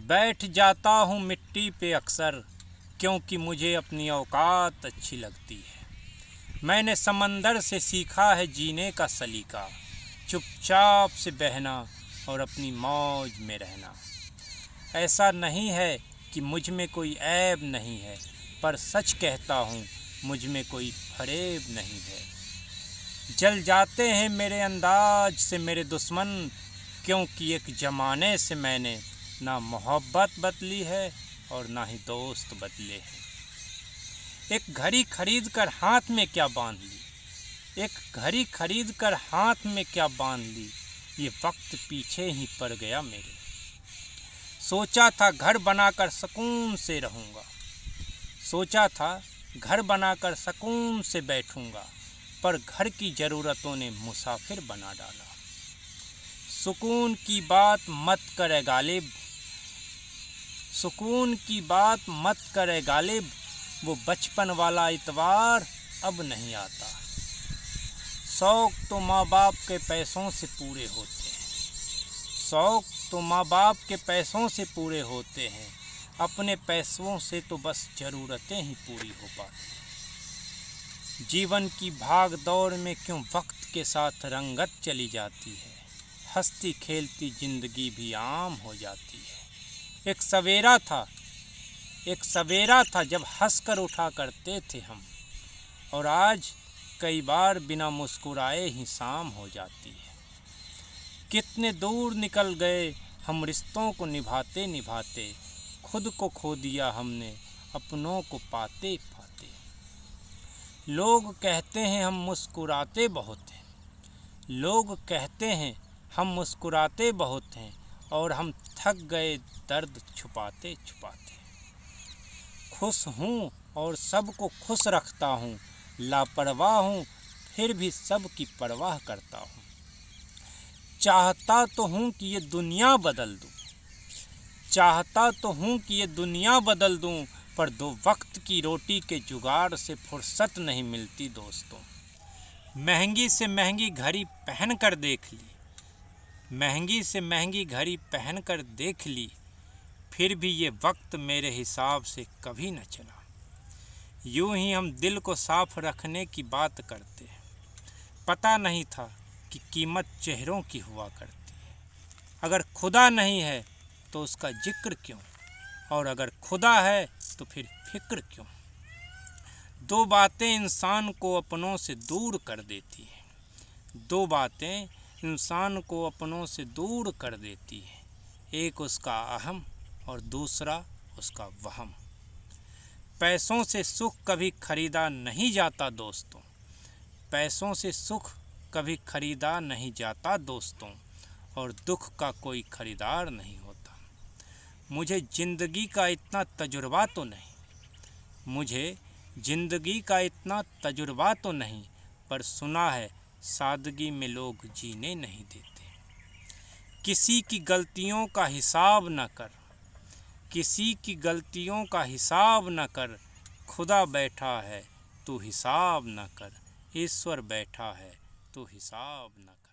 बैठ जाता हूँ मिट्टी पे अक्सर, क्योंकि मुझे अपनी औकात अच्छी लगती है। मैंने समंदर से सीखा है जीने का सलीका, चुपचाप से बहना और अपनी मौज में रहना। ऐसा नहीं है कि मुझ में कोई ऐब नहीं है, पर सच कहता हूँ मुझ में कोई फरेब नहीं है। जल जाते हैं मेरे अंदाज से मेरे दुश्मन, क्योंकि एक ज़माने से मैंने ना मोहब्बत बदली है और ना ही दोस्त बदले हैं। एक घड़ी खरीद कर हाथ में क्या बांध ली, एक घड़ी खरीद कर हाथ में क्या बांध ली, ये वक्त पीछे ही पड़ गया मेरे। सोचा था घर बनाकर सुकून से रहूँगा, सोचा था घर बनाकर सुकून से बैठूँगा, पर घर की ज़रूरतों ने मुसाफिर बना डाला। सुकून की बात मत करे गालिब, सुकून की बात मत करे गालिब, वो बचपन वाला इतवार अब नहीं आता। शौक़ तो माँ बाप के पैसों से पूरे होते हैं, शौक़ तो माँ बाप के पैसों से पूरे होते हैं, अपने पैसों से तो बस ज़रूरतें ही पूरी हो पाती। जीवन की भाग दौड़ में क्यों वक्त के साथ रंगत चली जाती है, हंसती खेलती ज़िंदगी भी आम हो जाती है। एक सवेरा था जब हंसकर उठा करते थे हम, और आज कई बार बिना मुस्कुराए ही शाम हो जाती है। कितने दूर निकल गए हम रिश्तों को निभाते निभाते, खुद को खो दिया हमने अपनों को पाते पाते। लोग कहते हैं हम मुस्कुराते बहुत हैं, लोग कहते हैं हम मुस्कुराते बहुत हैं, और हम थक गए दर्द छुपाते छुपाते। खुश हूँ और सबको खुश रखता हूँ, लापरवाह हूँ फिर भी सबकी परवाह करता हूँ। चाहता तो हूँ कि ये दुनिया बदल दूँ, चाहता तो हूँ कि ये दुनिया बदल दूँ, पर दो वक्त की रोटी के जुगाड़ से फुर्सत नहीं मिलती दोस्तों। महंगी से महंगी घड़ी पहन कर देख ली, महंगी से महंगी घड़ी पहन कर देख ली, फिर भी ये वक्त मेरे हिसाब से कभी न चला। यूं ही हम दिल को साफ रखने की बात करते हैं, पता नहीं था कि कीमत चेहरों की हुआ करती है। अगर खुदा नहीं है तो उसका जिक्र क्यों, और अगर खुदा है तो फिर फिक्र क्यों। दो बातें इंसान को अपनों से दूर कर देती हैं, दो बातें इंसान को अपनों से दूर कर देती है, एक उसका अहम और दूसरा उसका वहम। पैसों से सुख कभी खरीदा नहीं जाता दोस्तों, पैसों से सुख कभी खरीदा नहीं जाता दोस्तों, और दुख का कोई खरीदार नहीं होता। मुझे ज़िंदगी का इतना तजुर्बा तो नहीं, मुझे ज़िंदगी का इतना तजुर्बा तो नहीं, पर सुना है सादगी में लोग जीने नहीं देते। किसी की गलतियों का हिसाब न कर, किसी की गलतियों का हिसाब न कर, खुदा बैठा है तू हिसाब न कर, ईश्वर बैठा है तू हिसाब न कर।